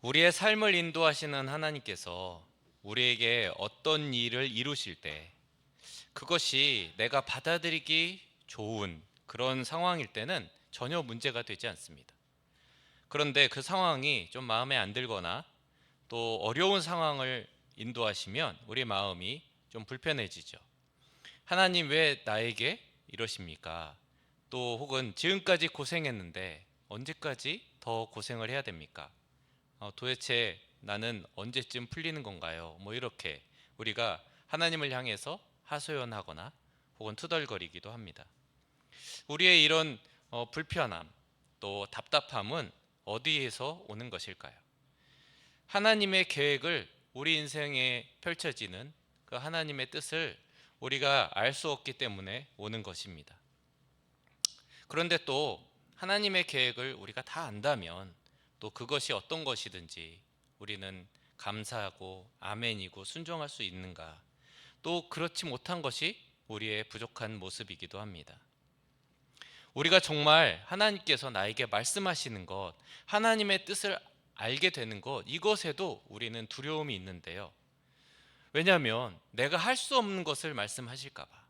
우리의 삶을 인도하시는 하나님께서 우리에게 어떤 일을 이루실 때 그것이 내가 받아들이기 좋은 그런 상황일 때는 전혀 문제가 되지 않습니다. 그런데 그 상황이 좀 마음에 안 들거나 또 어려운 상황을 인도하시면 우리 마음이 좀 불편해지죠. 하나님 왜 나에게 이러십니까? 또 혹은 지금까지 고생했는데 언제까지 더 고생을 해야 됩니까? 도대체 나는 언제쯤 풀리는 건가요? 뭐 이렇게 우리가 하나님을 향해서 하소연하거나 혹은 투덜거리기도 합니다. 우리의 이런 불편함 또 답답함은 어디에서 오는 것일까요? 하나님의 계획을 우리 인생에 펼쳐지는 그 하나님의 뜻을 우리가 알 수 없기 때문에 오는 것입니다. 그런데 또 하나님의 계획을 우리가 다 안다면 또 그것이 어떤 것이든지 우리는 감사하고 아멘이고 순종할 수 있는가? 또 그렇지 못한 것이 우리의 부족한 모습이기도 합니다. 우리가 정말 하나님께서 나에게 말씀하시는 것, 하나님의 뜻을 알게 되는 것, 이것에도 우리는 두려움이 있는데요. 왜냐하면 내가 할 수 없는 것을 말씀하실까 봐,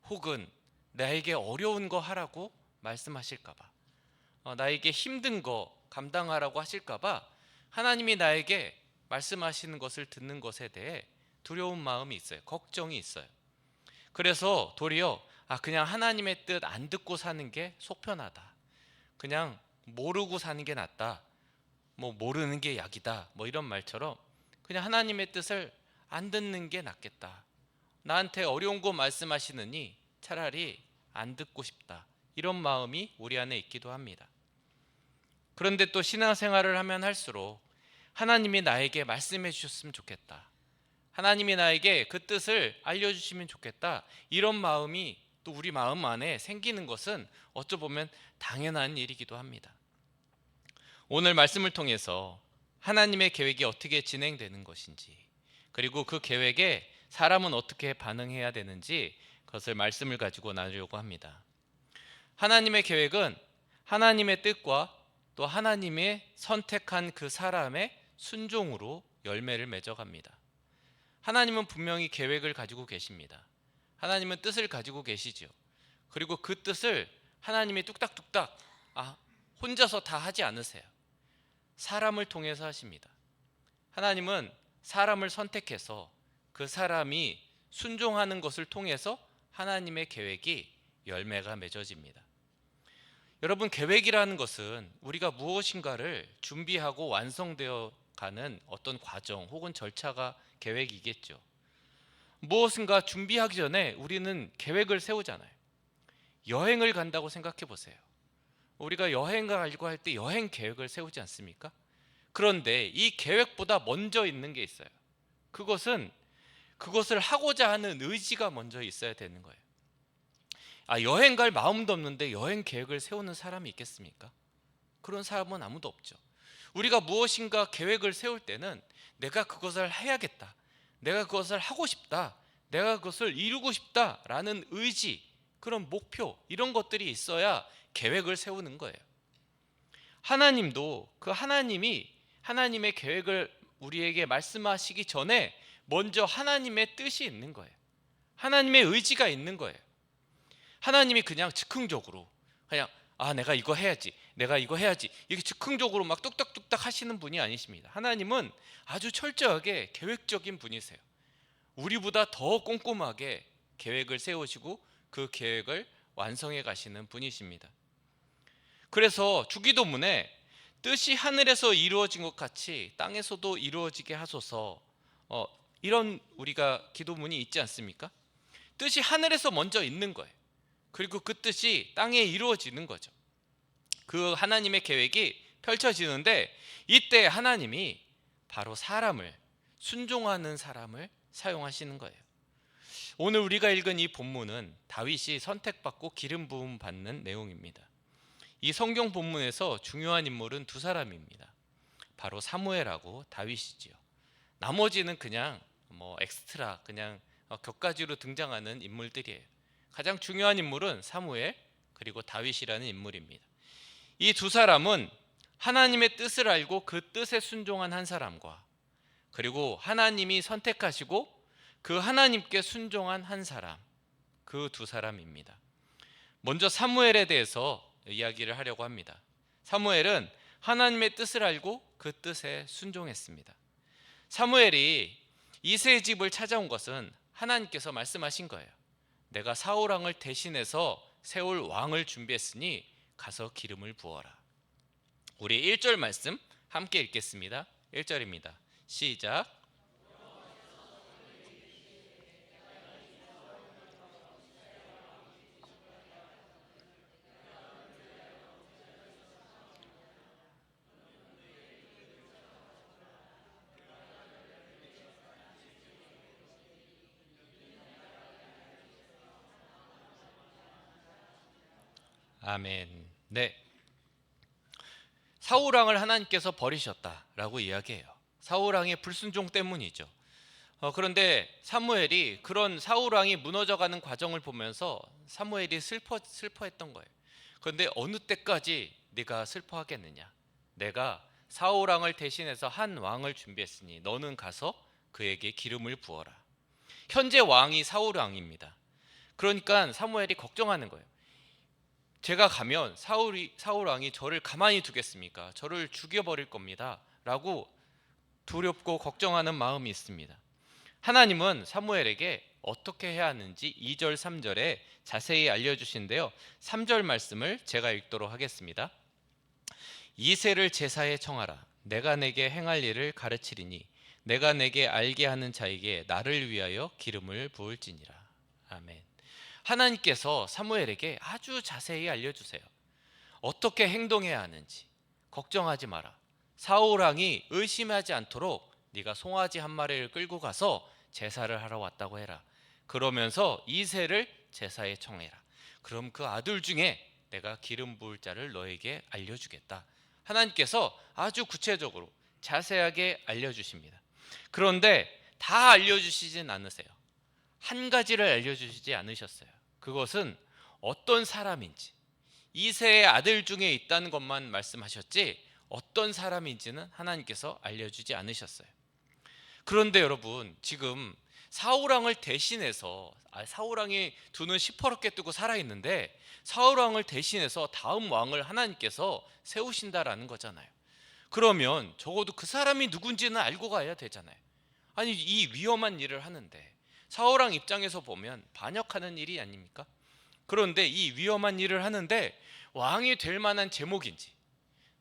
혹은 나에게 어려운 거 하라고 말씀하실까 봐, 나에게 힘든 거 감당하라고 하실까 봐 하나님이 나에게 말씀하시는 것을 듣는 것에 대해 두려운 마음이 있어요. 걱정이 있어요. 그래서 도리어 그냥 하나님의 뜻 안 듣고 사는 게 속편하다. 그냥 모르고 사는 게 낫다. 뭐 모르는 게 약이다. 뭐 이런 말처럼 그냥 하나님의 뜻을 안 듣는 게 낫겠다. 나한테 어려운 거 말씀하시느니 차라리 안 듣고 싶다. 이런 마음이 우리 안에 있기도 합니다. 그런데 또 신앙생활을 하면 할수록 하나님이 나에게 말씀해 주셨으면 좋겠다. 하나님이 나에게 그 뜻을 알려주시면 좋겠다. 이런 마음이 또 우리 마음 안에 생기는 것은 어쩌보면 당연한 일이기도 합니다. 오늘 말씀을 통해서 하나님의 계획이 어떻게 진행되는 것인지, 그리고 그 계획에 사람은 어떻게 반응해야 되는지 그것을 말씀을 가지고 나누려고 합니다. 하나님의 계획은 하나님의 뜻과 또 하나님의 선택한 그 사람의 순종으로 열매를 맺어갑니다. 하나님은 분명히 계획을 가지고 계십니다. 하나님은 뜻을 가지고 계시죠. 그리고 그 뜻을 하나님이 뚝딱뚝딱 혼자서 다 하지 않으세요. 사람을 통해서 하십니다. 하나님은 사람을 선택해서 그 사람이 순종하는 것을 통해서 하나님의 계획이 열매가 맺어집니다. 여러분, 계획이라는 것은 우리가 무엇인가를 준비하고 완성되어 가는 어떤 과정 혹은 절차가 계획이겠죠. 무엇인가 준비하기 전에 우리는 계획을 세우잖아요. 여행을 간다고 생각해 보세요. 우리가 여행 가려고 할 때 여행 계획을 세우지 않습니까? 그런데 이 계획보다 먼저 있는 게 있어요. 그것은 그것을 하고자 하는 의지가 먼저 있어야 되는 거예요. 여행 갈 마음도 없는데 여행 계획을 세우는 사람이 있겠습니까? 그런 사람은 아무도 없죠. 우리가 무엇인가 계획을 세울 때는 내가 그것을 해야겠다. 내가 그것을 하고 싶다. 내가 그것을 이루고 싶다라는 의지, 그런 목표, 이런 것들이 있어야 계획을 세우는 거예요. 하나님도 그 하나님이 하나님의 계획을 우리에게 말씀하시기 전에 먼저 하나님의 뜻이 있는 거예요. 하나님의 의지가 있는 거예요. 하나님이 그냥 즉흥적으로 그냥 내가 이거 해야지, 내가 이거 해야지, 이게 즉흥적으로 막 뚝딱뚝딱 하시는 분이 아니십니다. 하나님은 아주 철저하게 계획적인 분이세요. 우리보다 더 꼼꼼하게 계획을 세우시고 그 계획을 완성해 가시는 분이십니다. 그래서 주기도문에 뜻이 하늘에서 이루어진 것 같이 땅에서도 이루어지게 하소서, 이런 우리가 기도문이 있지 않습니까? 뜻이 하늘에서 먼저 있는 거예요. 그리고 그 뜻이 땅에 이루어지는 거죠. 그 하나님의 계획이 펼쳐지는데 이때 하나님이 바로 사람을, 순종하는 사람을 사용하시는 거예요. 오늘 우리가 읽은 이 본문은 다윗이 선택받고 기름 부음 받는 내용입니다. 이 성경 본문에서 중요한 인물은 두 사람입니다. 바로 사무엘하고 다윗이지요. 나머지는 그냥 엑스트라, 그냥 격가지로 등장하는 인물들이에요. 가장 중요한 인물은 사무엘 그리고 다윗이라는 인물입니다. 이 두 사람은 하나님의 뜻을 알고 그 뜻에 순종한 한 사람과, 그리고 하나님이 선택하시고 그 하나님께 순종한 한 사람, 그 두 사람입니다. 먼저 사무엘에 대해서 이야기를 하려고 합니다. 사무엘은 하나님의 뜻을 알고 그 뜻에 순종했습니다. 사무엘이 이새의 집을 찾아온 것은 하나님께서 말씀하신 거예요. 내가 사울 왕을 대신해서 세울 왕을 준비했으니 가서 기름을 부어라. 우리 1절 말씀 함께 읽겠습니다. 1절입니다. 시작. 아멘. 네. 사울 왕을 하나님께서 버리셨다라고 이야기해요. 사울 왕의 불순종 때문이죠. 그런데 사무엘이 그런 사울 왕이 무너져가는 과정을 보면서 사무엘이 슬퍼했던 거예요. 그런데 어느 때까지 네가 슬퍼하겠느냐? 내가 사울 왕을 대신해서 한 왕을 준비했으니 너는 가서 그에게 기름을 부어라. 현재 왕이 사울 왕입니다. 그러니까 사무엘이 걱정하는 거예요. 제가 가면 사울 왕이 저를 가만히 두겠습니까? 저를 죽여버릴 겁니다. 라고 두렵고 걱정하는 마음이 있습니다. 하나님은 사무엘에게 어떻게 해야 하는지 2절 3절에 자세히 알려주신데요. 3절 말씀을 제가 읽도록 하겠습니다. 이새를 제사에 청하라. 내가 내게 행할 일을 가르치리니 내가 내게 알게 하는 자에게 나를 위하여 기름을 부을지니라. 아멘. 하나님께서 사무엘에게 아주 자세히 알려주세요. 어떻게 행동해야 하는지. 걱정하지 마라. 사울 왕이 의심하지 않도록 네가 송아지 한 마리를 끌고 가서 제사를 하러 왔다고 해라. 그러면서 이새를 제사에 청해라. 그럼 그 아들 중에 내가 기름 부을 자를 너에게 알려주겠다. 하나님께서 아주 구체적으로 자세하게 알려주십니다. 그런데 다 알려주시진 않으세요. 한 가지를 알려주시지 않으셨어요. 그것은 어떤 사람인지, 이새의 아들 중에 있다는 것만 말씀하셨지 어떤 사람인지는 하나님께서 알려주지 않으셨어요. 그런데 여러분, 지금 사울왕을 대신해서 사울왕이 두 눈 시퍼렇게 뜨고 살아있는데 사울왕을 대신해서 다음 왕을 하나님께서 세우신다라는 거잖아요. 그러면 적어도 그 사람이 누군지는 알고 가야 되잖아요. 아니, 이 위험한 일을 하는데 사울왕 입장에서 보면 반역하는 일이 아닙니까? 그런데 이 위험한 일을 하는데 왕이 될 만한 제목인지,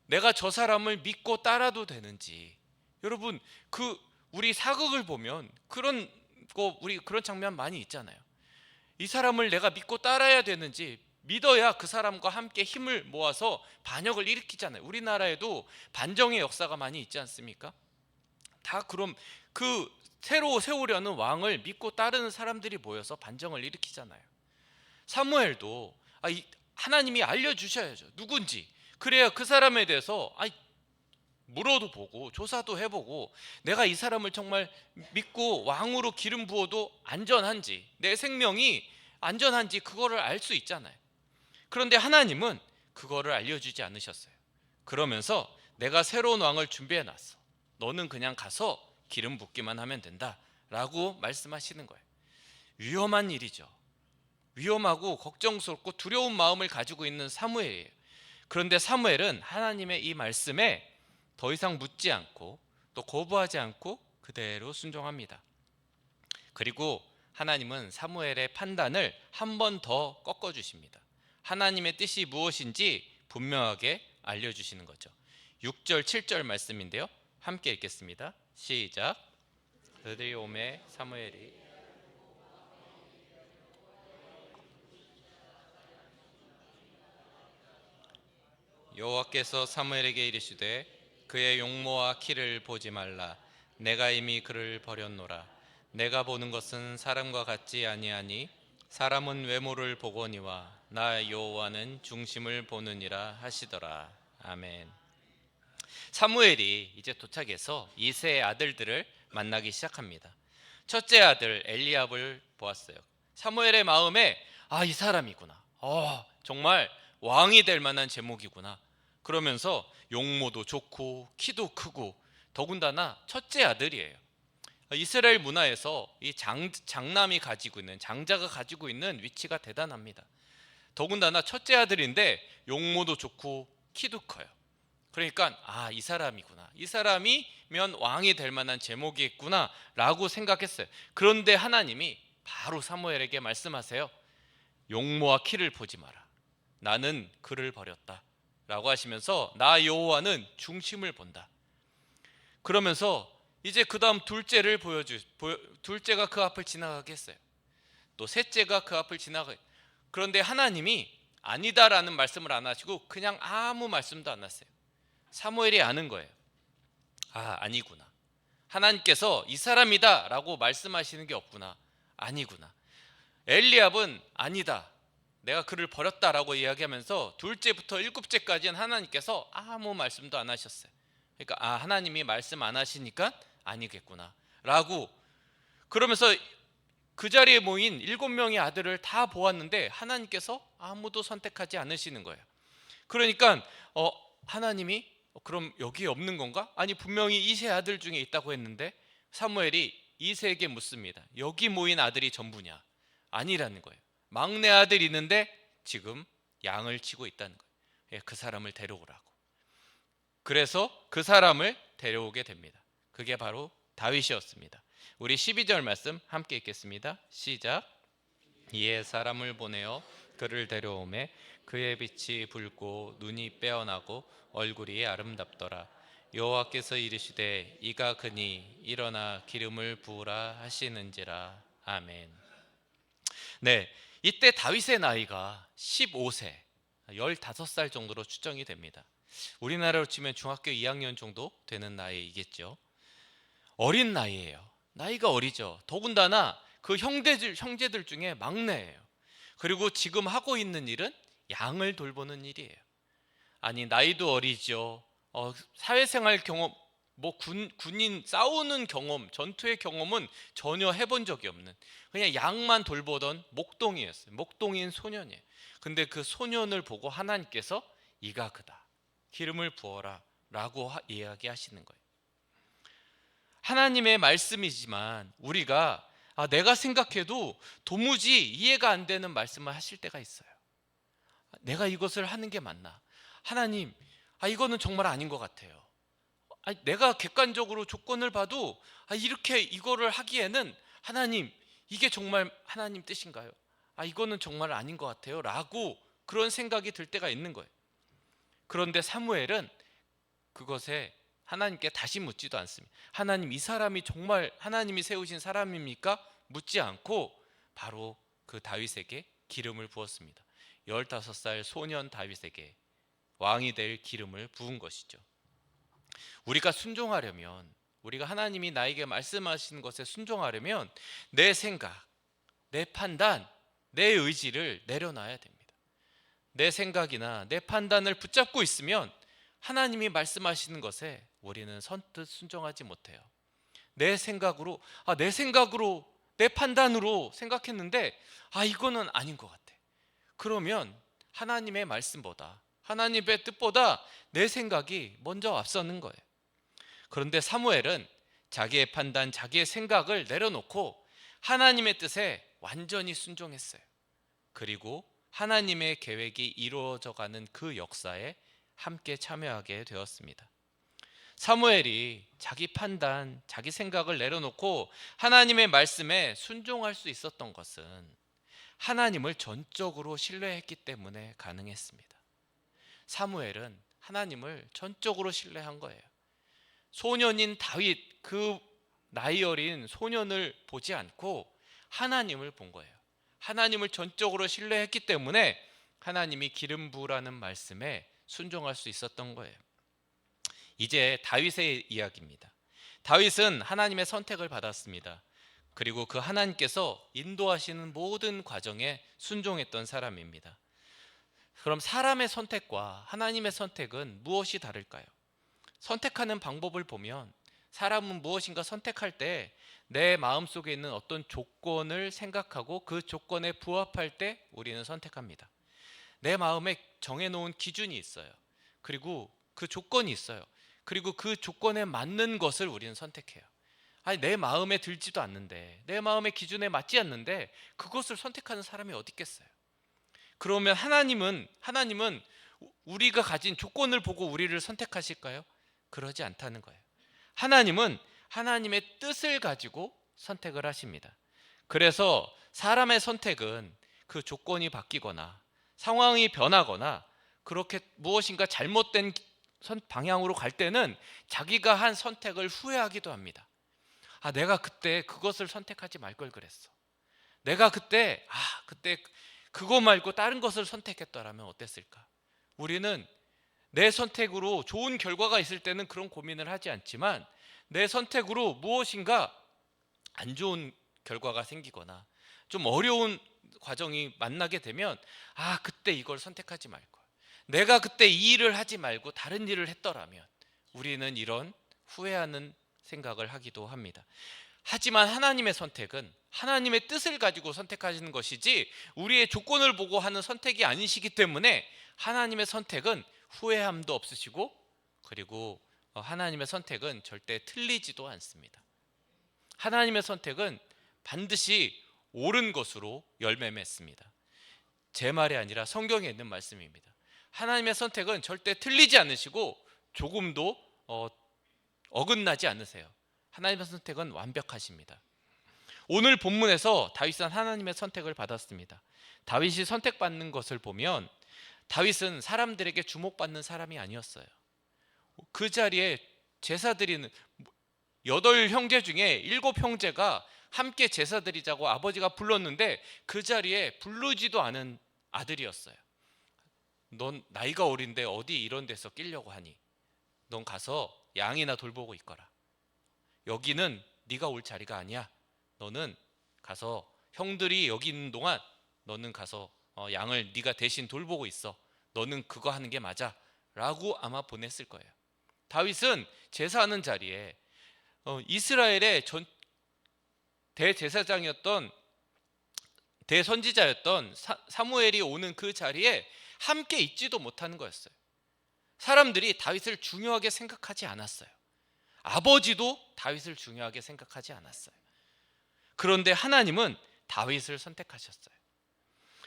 내가 저 사람을 믿고 따라도 되는지, 여러분 우리 사극을 보면 우리 그런 장면 많이 있잖아요. 이 사람을 내가 믿고 따라야 되는지, 믿어야 그 사람과 함께 힘을 모아서 반역을 일으키잖아요. 우리나라에도 반정의 역사가 많이 있지 않습니까? 다 그럼 그 새로 세우려는 왕을 믿고 따르는 사람들이 모여서 반정을 일으키잖아요. 사무엘도 하나님이 알려주셔야죠. 누군지. 그래야 그 사람에 대해서 물어도 보고 조사도 해보고 내가 이 사람을 정말 믿고 왕으로 기름 부어도 안전한지, 내 생명이 안전한지 그거를 알 수 있잖아요. 그런데 하나님은 그거를 알려주지 않으셨어요. 그러면서 내가 새로운 왕을 준비해놨어. 너는 그냥 가서 기름 붓기만 하면 된다 라고 말씀하시는 거예요. 위험한 일이죠. 위험하고 걱정스럽고 두려운 마음을 가지고 있는 사무엘이에요. 그런데 사무엘은 하나님의 이 말씀에 더 이상 묻지 않고 또 거부하지 않고 그대로 순종합니다. 그리고 하나님은 사무엘의 판단을 한 번 더 꺾어주십니다. 하나님의 뜻이 무엇인지 분명하게 알려주시는 거죠. 6절 7절 말씀인데요, 함께 읽겠습니다. 시작. 그들이 오매 사무엘이 여호와께서 사무엘에게 이르시되 그의 용모와 키를 보지 말라. 내가 이미 그를 버렸노라. 내가 보는 것은 사람과 같지 아니하니 사람은 외모를 보거니와 나 여호와는 중심을 보느니라 하시더라. 아멘. 사무엘이 이제 도착해서 이새의 아들들을 만나기 시작합니다. 첫째 아들 엘리압을 보았어요. 사무엘의 마음에 이 사람이구나. 정말 왕이 될 만한 제목이구나. 그러면서 용모도 좋고 키도 크고 더군다나 첫째 아들이에요. 이스라엘 문화에서 이 장남이 가지고 있는, 장자가 가지고 있는 위치가 대단합니다. 더군다나 첫째 아들인데 용모도 좋고 키도 커요. 그러니까 이 사람이구나, 이 사람이면 왕이 될 만한 제목이겠구나 라고 생각했어요. 그런데 하나님이 바로 사무엘에게 말씀하세요. 용모와 키를 보지 마라, 나는 그를 버렸다 라고 하시면서 나 여호와는 중심을 본다. 그러면서 이제 그 다음 둘째가 그 앞을 지나가게 했어요. 또 셋째가 그 앞을 지나가. 그런데 하나님이 아니다라는 말씀을 안 하시고 그냥 아무 말씀도 안 하세요. 사무엘이 아는 거예요. 아니구나, 하나님께서 이 사람이다 라고 말씀하시는 게 없구나, 아니구나. 엘리압은 아니다, 내가 그를 버렸다라고 이야기하면서 둘째부터 일곱째까지는 하나님께서 아무 말씀도 안 하셨어요. 그러니까 하나님이 말씀 안 하시니까 아니겠구나 라고. 그러면서 그 자리에 모인 7명의 아들을 다 보았는데 하나님께서 아무도 선택하지 않으시는 거예요. 그러니까 하나님이 그럼 여기에 없는 건가? 아니 분명히 이세 아들 중에 있다고 했는데. 사무엘이 이세에게 묻습니다. 여기 모인 아들이 전부냐? 아니라는 거예요. 막내 아들이 있는데 지금 양을 치고 있다는 거예요. 그 사람을 데려오라고. 그래서 그 사람을 데려오게 됩니다. 그게 바로 다윗이었습니다. 우리 12절 말씀 함께 읽겠습니다. 시작. 이에 사람을 보내어 그를 데려오매 그의 빛이 붉고 눈이 빼어나고 얼굴이 아름답더라. 여호와께서 이르시되 이가 그니 일어나 기름을 부으라 하시는지라. 아멘. 네, 이때 다윗의 나이가 15세, 15살 정도로 추정이 됩니다. 우리나라로 치면 중학교 2학년 정도 되는 나이이겠죠. 어린 나이예요. 나이가 어리죠. 더군다나 그 형제들 중에 막내예요. 그리고 지금 하고 있는 일은 양을 돌보는 일이에요. 아니 나이도 어리죠. 사회생활 경험, 군인 싸우는 경험, 전투의 경험은 전혀 해본 적이 없는, 그냥 양만 돌보던 목동이었어요. 목동인 소년이에요. 근데 그 소년을 보고 하나님께서 이가 그다, 기름을 부어라 라고 이야기하시는 거예요. 하나님의 말씀이지만 우리가 내가 생각해도 도무지 이해가 안 되는 말씀을 하실 때가 있어요. 내가 이것을 하는 게 맞나? 하나님, 이거는 정말 아닌 것 같아요. 내가 객관적으로 조건을 봐도 이렇게 이거를 하기에는 하나님, 이게 정말 하나님 뜻인가요? 이거는 정말 아닌 것 같아요 라고 그런 생각이 들 때가 있는 거예요. 그런데 사무엘은 그것에 하나님께 다시 묻지도 않습니다. 하나님, 이 사람이 정말 하나님이 세우신 사람입니까? 묻지 않고 바로 그 다윗에게 기름을 부었습니다. 15살 소년 다윗에게 왕이 될 기름을 부은 것이죠. 우리가 순종하려면, 우리가 하나님이 나에게 말씀하시는 것에 순종하려면 내 생각, 내 판단, 내 의지를 내려놔야 됩니다. 내 생각이나 내 판단을 붙잡고 있으면 하나님이 말씀하시는 것에 우리는 선뜻 순종하지 못해요. 내 생각으로 내 판단으로 생각했는데 이거는 아닌 것 같아. 그러면 하나님의 말씀보다, 하나님의 뜻보다 내 생각이 먼저 앞서는 거예요. 그런데 사무엘은 자기의 판단, 자기의 생각을 내려놓고 하나님의 뜻에 완전히 순종했어요. 그리고 하나님의 계획이 이루어져가는 그 역사에 함께 참여하게 되었습니다. 사무엘이 자기 판단, 자기 생각을 내려놓고 하나님의 말씀에 순종할 수 있었던 것은 하나님을 전적으로 신뢰했기 때문에 가능했습니다. 사무엘은 하나님을 전적으로 신뢰한 거예요. 소년인 다윗, 그 나이 어린 소년을 보지 않고 하나님을 본 거예요. 하나님을 전적으로 신뢰했기 때문에 하나님이 기름 부으라는 말씀에 순종할 수 있었던 거예요. 이제 다윗의 이야기입니다. 다윗은 하나님의 선택을 받았습니다. 그리고 그 하나님께서 인도하시는 모든 과정에 순종했던 사람입니다. 그럼 사람의 선택과 하나님의 선택은 무엇이 다를까요? 선택하는 방법을 보면 사람은 무엇인가 선택할 때 내 마음속에 있는 어떤 조건을 생각하고 그 조건에 부합할 때 우리는 선택합니다. 내 마음에 정해놓은 기준이 있어요. 그리고 그 조건이 있어요. 그리고 그 조건에 맞는 것을 우리는 선택해요. 아니, 내 마음에 들지도 않는데, 내 마음의 기준에 맞지 않는데 그것을 선택하는 사람이 어디 있겠어요? 그러면 하나님은 우리가 가진 조건을 보고 우리를 선택하실까요? 그러지 않다는 거예요. 하나님은 하나님의 뜻을 가지고 선택을 하십니다. 그래서 사람의 선택은 그 조건이 바뀌거나 상황이 변하거나 그렇게 무엇인가 잘못된 방향으로 갈 때는 자기가 한 선택을 후회하기도 합니다. 아, 내가 그때 그것을 선택하지 말 걸 그랬어. 내가 그때 그거 말고 다른 것을 선택했더라면 어땠을까? 우리는 내 선택으로 좋은 결과가 있을 때는 그런 고민을 하지 않지만, 내 선택으로 무엇인가 안 좋은 결과가 생기거나 좀 어려운 과정이 만나게 되면, 아, 그때 이걸 선택하지 말걸, 내가 그때 이 일을 하지 말고 다른 일을 했더라면, 우리는 이런 후회하는 생각을 하기도 합니다. 하지만 하나님의 선택은 하나님의 뜻을 가지고 선택하시는 것이지 우리의 조건을 보고 하는 선택이 아니시기 때문에, 하나님의 선택은 후회함도 없으시고, 그리고 하나님의 선택은 절대 틀리지도 않습니다. 하나님의 선택은 반드시 옳은 것으로 열매 맺습니다. 제 말이 아니라 성경에 있는 말씀입니다. 하나님의 선택은 절대 틀리지 않으시고 조금도 어긋나지 않으세요. 하나님의 선택은 완벽하십니다. 오늘 본문에서 다윗은 하나님의 선택을 받았습니다. 다윗이 선택받는 것을 보면, 다윗은 사람들에게 주목받는 사람이 아니었어요. 그 자리에 제사 드리는 8형제 중에 7형제가 함께 제사 드리자고 아버지가 불렀는데 그 자리에 부르지도 않은 아들이었어요. 넌 나이가 어린데 어디 이런 데서 끼려고 하니? 넌 가서 양이나 돌보고 있거라. 여기는 네가 올 자리가 아니야. 너는 가서 형들이 여기 있는 동안 너는 가서 양을 네가 대신 돌보고 있어. 너는 그거 하는 게 맞아 라고 아마 보냈을 거예요. 다윗은 제사하는 자리에 이스라엘의 대제사장이었던 대선지자였던 사무엘이 오는 그 자리에 함께 있지도 못하는 거였어요. 사람들이 다윗을 중요하게 생각하지 않았어요. 아버지도 다윗을 중요하게 생각하지 않았어요. 그런데 하나님은 다윗을 선택하셨어요.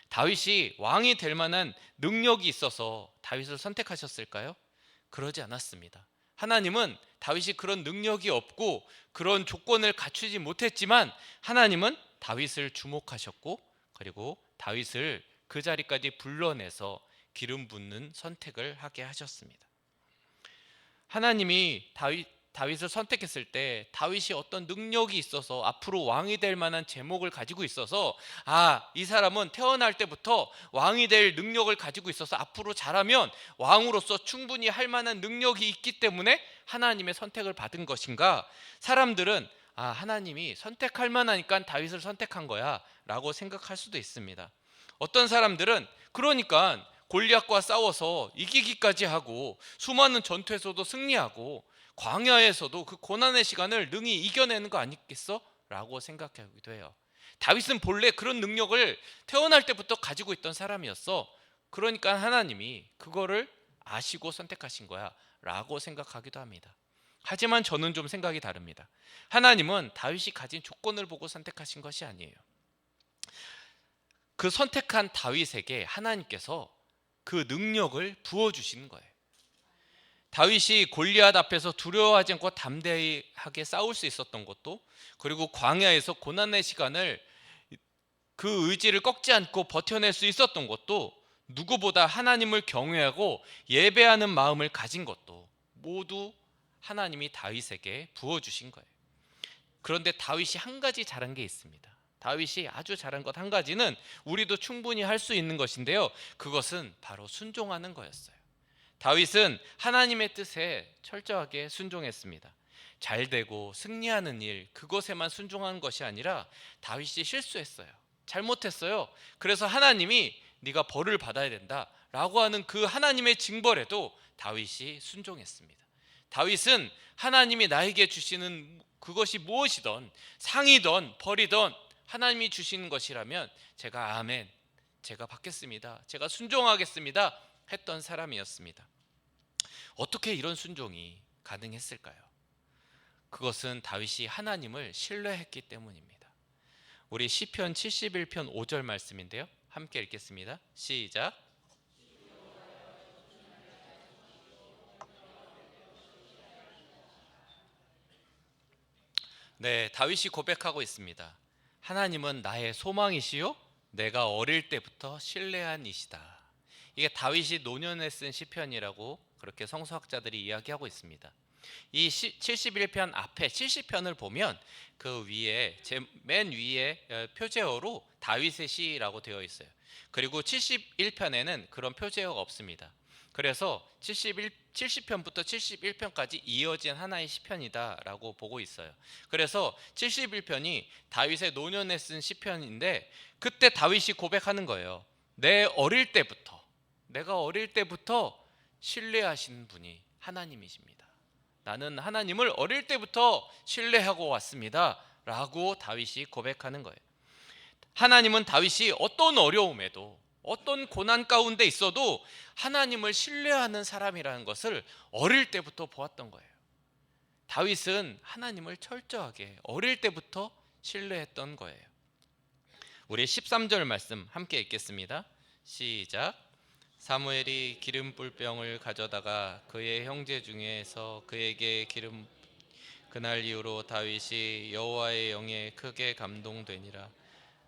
다윗이 왕이 될 만한 능력이 있어서 다윗을 선택하셨을까요? 그러지 않았습니다. 하나님은 다윗이 그런 능력이 없고 그런 조건을 갖추지 못했지만, 하나님은 다윗을 주목하셨고, 그리고 다윗을 그 자리까지 불러내서 기름 붓는 선택을 하게 하셨습니다. 하나님이 다윗을 선택했을 때 다윗이 어떤 능력이 있어서 앞으로 왕이 될 만한 제목을 가지고 있어서, 이 사람은 태어날 때부터 왕이 될 능력을 가지고 있어서 앞으로 자라면 왕으로서 충분히 할 만한 능력이 있기 때문에 하나님의 선택을 받은 것인가? 사람들은 하나님이 선택할 만하니까 다윗을 선택한 거야 라고 생각할 수도 있습니다. 어떤 사람들은 그러니까 골리앗과 싸워서 이기기까지 하고 수많은 전투에서도 승리하고 광야에서도 그 고난의 시간을 능히 이겨내는 거 아니겠어? 라고 생각하기도 해요. 다윗은 본래 그런 능력을 태어날 때부터 가지고 있던 사람이었어. 그러니까 하나님이 그거를 아시고 선택하신 거야 라고 생각하기도 합니다. 하지만 저는 좀 생각이 다릅니다. 하나님은 다윗이 가진 조건을 보고 선택하신 것이 아니에요. 그 선택한 다윗에게 하나님께서 그 능력을 부어주시는 거예요. 다윗이 골리앗 앞에서 두려워하지 않고 담대하게 싸울 수 있었던 것도, 그리고 광야에서 고난의 시간을 그 의지를 꺾지 않고 버텨낼 수 있었던 것도, 누구보다 하나님을 경외하고 예배하는 마음을 가진 것도 모두 하나님이 다윗에게 부어주신 거예요. 그런데 다윗이 한 가지 잘한 게 있습니다. 다윗이 아주 잘한 것 한 가지는 우리도 충분히 할 수 있는 것인데요, 그것은 바로 순종하는 거였어요. 다윗은 하나님의 뜻에 철저하게 순종했습니다. 잘되고 승리하는 일, 그것에만 순종한 것이 아니라 다윗이 실수했어요. 잘못했어요. 그래서 하나님이 네가 벌을 받아야 된다 라고 하는 그 하나님의 징벌에도 다윗이 순종했습니다. 다윗은 하나님이 나에게 주시는 그것이 무엇이든, 상이든 벌이든 하나님이 주시는 것이라면 제가 아멘, 제가 받겠습니다, 제가 순종하겠습니다 했던 사람이었습니다. 어떻게 이런 순종이 가능했을까요? 그것은 다윗이 하나님을 신뢰했기 때문입니다. 우리 시편 71편 5절 말씀인데요. 함께 읽겠습니다. 시작. 네, 다윗이 고백하고 있습니다. 하나님은 나의 소망이시요 내가 어릴 때부터 신뢰한 이시다. 이게 다윗이 노년에 쓴 시편이라고 그렇게 성서학자들이 이야기하고 있습니다. 이 71편 앞에 70편을 보면 그 위에 맨 위에 표제어로 다윗의 시라고 되어 있어요. 그리고 71편에는 그런 표제어가 없습니다. 그래서 70편부터 71편까지 이어진 하나의 시편이다라고 보고 있어요. 그래서 71편이 다윗의 노년에 쓴 시편인데 그때 다윗이 고백하는 거예요. 내가 어릴 때부터 신뢰하시는 분이 하나님이십니다. 나는 하나님을 어릴 때부터 신뢰하고 왔습니다 라고 다윗이 고백하는 거예요. 하나님은 다윗이 어떤 어려움에도 어떤 고난 가운데 있어도 하나님을 신뢰하는 사람이라는 것을 어릴 때부터 보았던 거예요. 다윗은 하나님을 철저하게 어릴 때부터 신뢰했던 거예요. 우리 13절 말씀 함께 읽겠습니다. 시작. 사무엘이 기름 뿔병을 가져다가 그의 형제 중에서 그에게 기름 그날 이후로 다윗이 여호와의 영에 크게 감동되니라.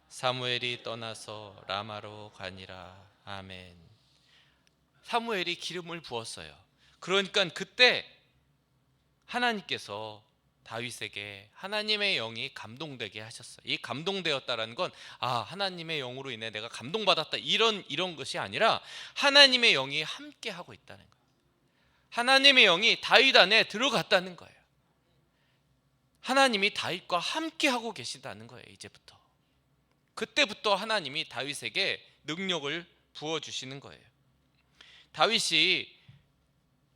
사무엘이 떠나서 라마로 가니라. 아멘. 사무엘이 기름을 부었어요. 그러니까 그때 하나님께서 다윗에게 하나님의 영이 감동되게 하셨어요. 이 감동되었다라는 건 하나님의 영으로 인해 내가 감동받았다 이런 것이 아니라 하나님의 영이 함께 하고 있다는 거예요. 하나님의 영이 다윗 안에 들어갔다는 거예요. 하나님이 다윗과 함께 하고 계시다는 거예요. 이제부터. 그때부터 하나님이 다윗에게 능력을 부어주시는 거예요. 다윗이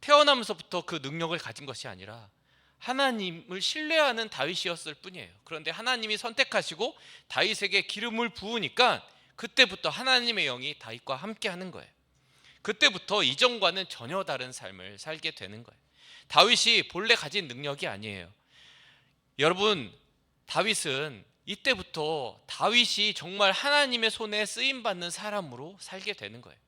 태어나면서부터 그 능력을 가진 것이 아니라 하나님을 신뢰하는 다윗이었을 뿐이에요. 그런데 하나님이 선택하시고 다윗에게 기름을 부으니까 그때부터 하나님의 영이 다윗과 함께 하는 거예요. 그때부터 이전과는 전혀 다른 삶을 살게 되는 거예요. 다윗이 본래 가진 능력이 아니에요. 여러분, 다윗은 이때부터 다윗이 정말 하나님의 손에 쓰임받는 사람으로 살게 되는 거예요.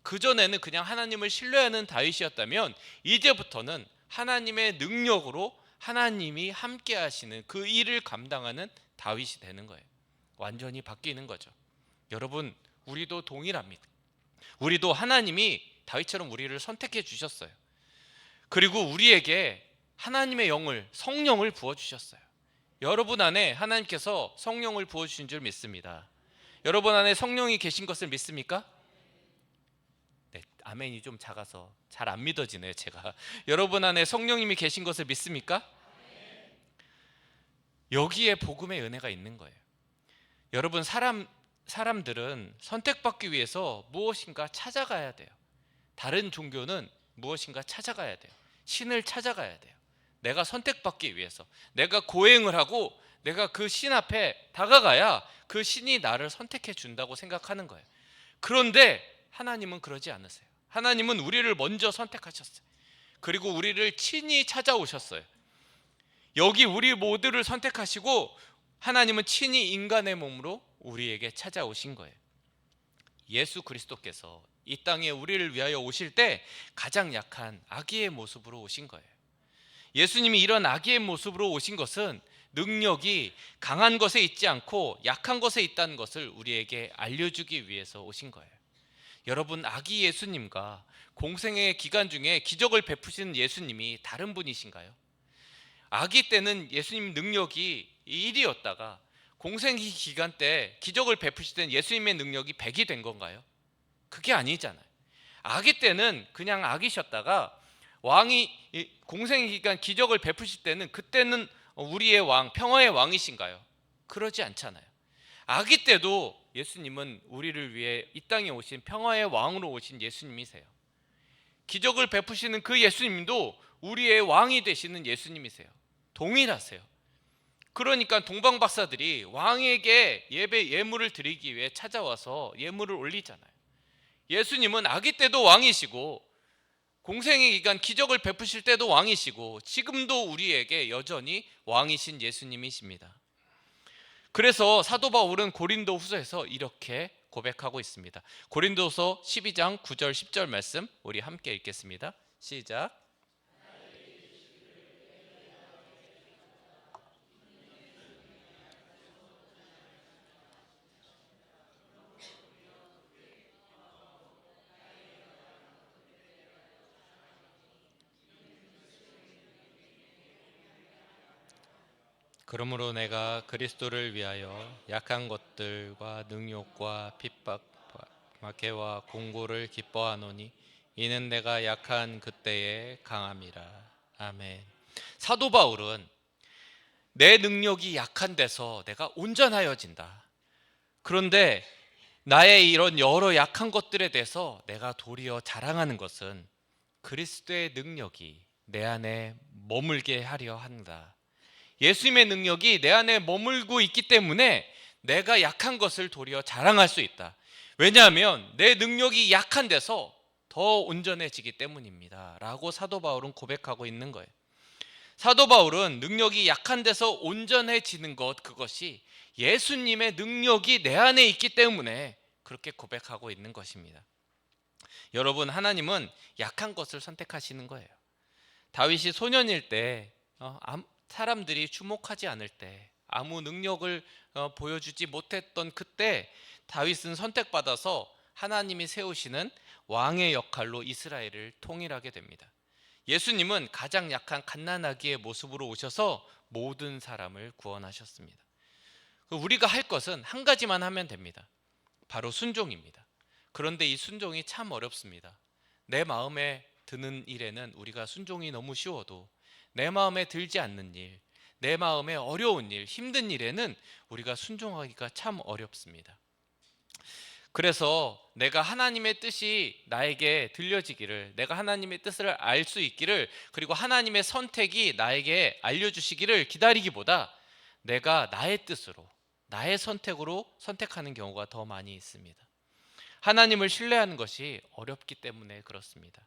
그전에는 그냥 하나님을 신뢰하는 다윗이었다면 이제부터는 하나님의 능력으로 하나님이 함께 하시는 그 일을 감당하는 다윗이 되는 거예요. 완전히 바뀌는 거죠. 여러분, 우리도 동일합니다. 우리도 하나님이 다윗처럼 우리를 선택해 주셨어요. 그리고 우리에게 하나님의 영을, 성령을 부어주셨어요. 여러분 안에 하나님께서 성령을 부어주신 줄 믿습니다. 여러분 안에 성령이 계신 것을 믿습니까? 네, 아멘이 좀 작아서 잘 안 믿어지네요. 제가 여러분 안에 성령님이 계신 것을 믿습니까? 여기에 복음의 은혜가 있는 거예요. 여러분, 사람들은 선택받기 위해서 무엇인가 찾아가야 돼요. 다른 종교는 무엇인가 찾아가야 돼요. 신을 찾아가야 돼요. 내가 선택받기 위해서 내가 고행을 하고 내가 그 신 앞에 다가가야 그 신이 나를 선택해 준다고 생각하는 거예요. 그런데 하나님은 그러지 않으세요. 하나님은 우리를 먼저 선택하셨어요. 그리고 우리를 친히 찾아오셨어요. 여기 우리 모두를 선택하시고 하나님은 친히 인간의 몸으로 우리에게 찾아오신 거예요. 예수 그리스도께서 이 땅에 우리를 위하여 오실 때 가장 약한 아기의 모습으로 오신 거예요. 예수님이 이런 아기의 모습으로 오신 것은 능력이 강한 것에 있지 않고 약한 것에 있다는 것을 우리에게 알려주기 위해서 오신 거예요. 여러분, 아기 예수님과 공생의 기간 중에 기적을 베푸시는 예수님이 다른 분이신가요? 아기 때는 예수님 능력이 1이었다가 공생의 기간 때 기적을 베푸실 때는 예수님의 능력이 100이 된 건가요? 그게 아니잖아요. 아기 때는 그냥 아기셨다가 왕이 공생의 기간 기적을 베푸실 때는 그때는 우리의 왕, 평화의 왕이신가요? 그러지 않잖아요. 아기 때도 예수님은 우리를 위해 이 땅에 오신 평화의 왕으로 오신 예수님이세요. 기적을 베푸시는 그 예수님도 우리의 왕이 되시는 예수님이세요. 동일하세요. 그러니까 동방박사들이 왕에게 예물을 드리기 위해 찾아와서 예물을 올리잖아요. 예수님은 아기 때도 왕이시고 공생의 기간 기적을 베푸실 때도 왕이시고 지금도 우리에게 여전히 왕이신 예수님이십니다. 그래서 사도 바울은 고린도 후서에서 이렇게 고백하고 있습니다. 고린도서 12장 9절 10절 말씀 우리 함께 읽겠습니다. 시작. 그러므로 내가 그리스도를 위하여 약한 것들과 능욕과 핍박, 박해와 공고를 기뻐하노니 이는 내가 약한 그때의 강함이라. 아멘. 사도 바울은 내 능력이 약한 데서 내가 온전하여진다. 그런데 나의 이런 여러 약한 것들에 대해서 내가 도리어 자랑하는 것은 그리스도의 능력이 내 안에 머물게 하려 한다. 예수님의 능력이 내 안에 머물고 있기 때문에 내가 약한 것을 도리어 자랑할 수 있다. 왜냐하면 내 능력이 약한 데서 더 온전해지기 때문입니다 라고 사도 바울은 고백하고 있는 거예요. 사도 바울은 능력이 약한 데서 온전해지는 것, 그것이 예수님의 능력이 내 안에 있기 때문에 그렇게 고백하고 있는 것입니다. 여러분, 하나님은 약한 것을 선택하시는 거예요. 다윗이 소년일 때 사람들이 주목하지 않을 때, 아무 능력을 보여주지 못했던 그때 다윗은 선택받아서 하나님이 세우시는 왕의 역할로 이스라엘을 통일하게 됩니다. 예수님은 가장 약한 갓난아기의 모습으로 오셔서 모든 사람을 구원하셨습니다. 우리가 할 것은 한 가지만 하면 됩니다. 바로 순종입니다. 그런데 이 순종이 참 어렵습니다. 내 마음에 드는 일에는 우리가 순종이 너무 쉬워도 내 마음에 들지 않는 일, 내 마음에 어려운 일, 힘든 일에는 우리가 순종하기가 참 어렵습니다. 그래서 내가 하나님의 뜻이 나에게 들려지기를, 내가 하나님의 뜻을 알 수 있기를, 그리고 하나님의 선택이 나에게 알려주시기를 기다리기보다 내가 나의 뜻으로, 나의 선택으로 선택하는 경우가 더 많이 있습니다. 하나님을 신뢰하는 것이 어렵기 때문에 그렇습니다.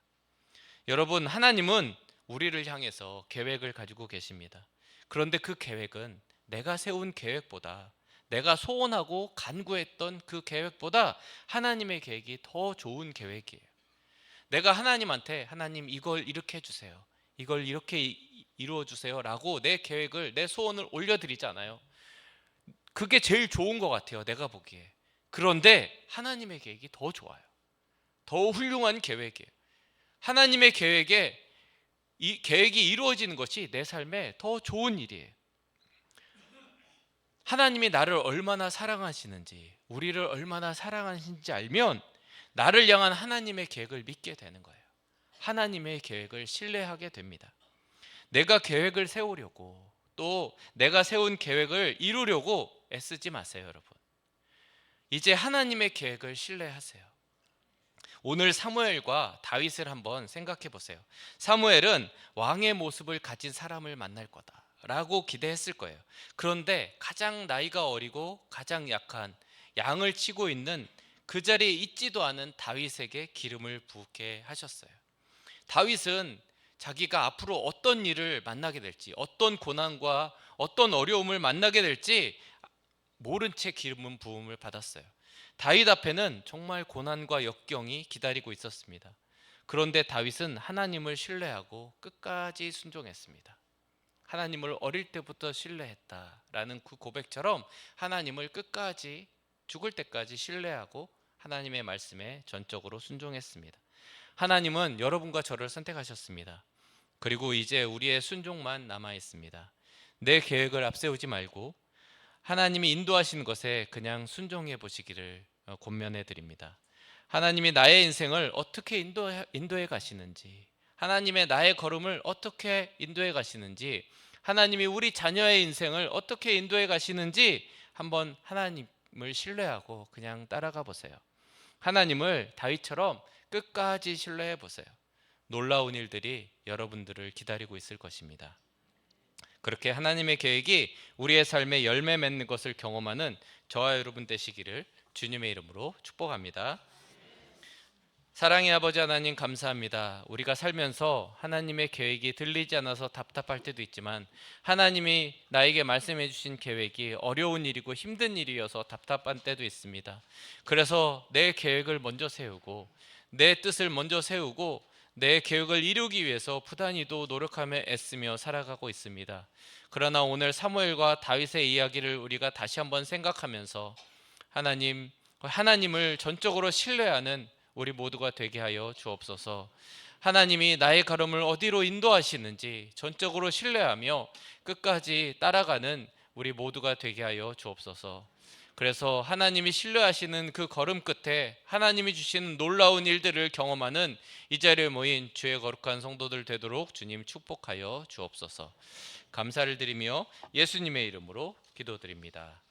여러분, 하나님은 우리를 향해서 계획을 가지고 계십니다. 그런데 그 계획은 내가 세운 계획보다, 내가 소원하고 간구했던 그 계획보다 하나님의 계획이 더 좋은 계획이에요. 내가 하나님한테 하나님 이걸 이렇게 해주세요, 이걸 이렇게 이루어 주세요 라고 내 계획을, 내 소원을 올려드리잖아요. 그게 제일 좋은 것 같아요, 내가 보기에. 그런데 하나님의 계획이 더 좋아요. 더 훌륭한 계획이에요. 하나님의 계획에 이 계획이 이루어지는 것이 내 삶에 더 좋은 일이에요. 하나님이 나를 얼마나 사랑하시는지, 우리를 얼마나 사랑하시는지 알면 나를 향한 하나님의 계획을 믿게 되는 거예요. 하나님의 계획을 신뢰하게 됩니다. 내가 계획을 세우려고, 또 내가 세운 계획을 이루려고 애쓰지 마세요, 여러분. 이제 하나님의 계획을 신뢰하세요. 오늘 사무엘과 다윗을 한번 생각해 보세요. 사무엘은 왕의 모습을 가진 사람을 만날 거다 라고 기대했을 거예요. 그런데 가장 나이가 어리고 가장 약한 양을 치고 있는 그 자리에 있지도 않은 다윗에게 기름을 부게 하셨어요. 다윗은 자기가 앞으로 어떤 일을 만나게 될지, 어떤 고난과 어떤 어려움을 만나게 될지 모른 채 기름 부음을 받았어요. 다윗 앞에는 정말 고난과 역경이 기다리고 있었습니다. 그런데 다윗은 하나님을 신뢰하고 끝까지 순종했습니다. 하나님을 어릴 때부터 신뢰했다라는 그 고백처럼 하나님을 끝까지, 죽을 때까지 신뢰하고 하나님의 말씀에 전적으로 순종했습니다. 하나님은 여러분과 저를 선택하셨습니다. 그리고 이제 우리의 순종만 남아 있습니다. 내 계획을 앞세우지 말고 하나님이 인도하시는 것에 그냥 순종해 보시기를 권면해 드립니다. 하나님이 나의 인생을 어떻게 인도해 가시는지, 하나님의 나의 걸음을 어떻게 인도해 가시는지, 하나님이 우리 자녀의 인생을 어떻게 인도해 가시는지 한번 하나님을 신뢰하고 그냥 따라가 보세요. 하나님을 다윗처럼 끝까지 신뢰해 보세요. 놀라운 일들이 여러분들을 기다리고 있을 것입니다. 그렇게 하나님의 계획이 우리의 삶에 열매 맺는 것을 경험하는 저와 여러분 되시기를 주님의 이름으로 축복합니다. 사랑의 아버지 하나님 감사합니다. 우리가 살면서 하나님의 계획이 들리지 않아서 답답할 때도 있지만 하나님이 나에게 말씀해 주신 계획이 어려운 일이고 힘든 일이어서 답답한 때도 있습니다. 그래서 내 계획을 먼저 세우고 내 뜻을 먼저 세우고 내 계획을 이루기 위해서 부단히도 노력하며 애쓰며 살아가고 있습니다. 그러나 오늘 사무엘과 다윗의 이야기를 우리가 다시 한번 생각하면서 하나님을 전적으로 신뢰하는 우리 모두가 되게 하여 주옵소서. 하나님이 나의 걸음을 어디로 인도하시는지 전적으로 신뢰하며 끝까지 따라가는 우리 모두가 되게 하여 주옵소서. 그래서 하나님이 신뢰하시는 그 걸음 끝에 하나님이 주시는 놀라운 일들을 경험하는 이 자리에 모인 주의 거룩한 성도들 되도록 주님 축복하여 주옵소서. 감사를 드리며 예수님의 이름으로 기도드립니다.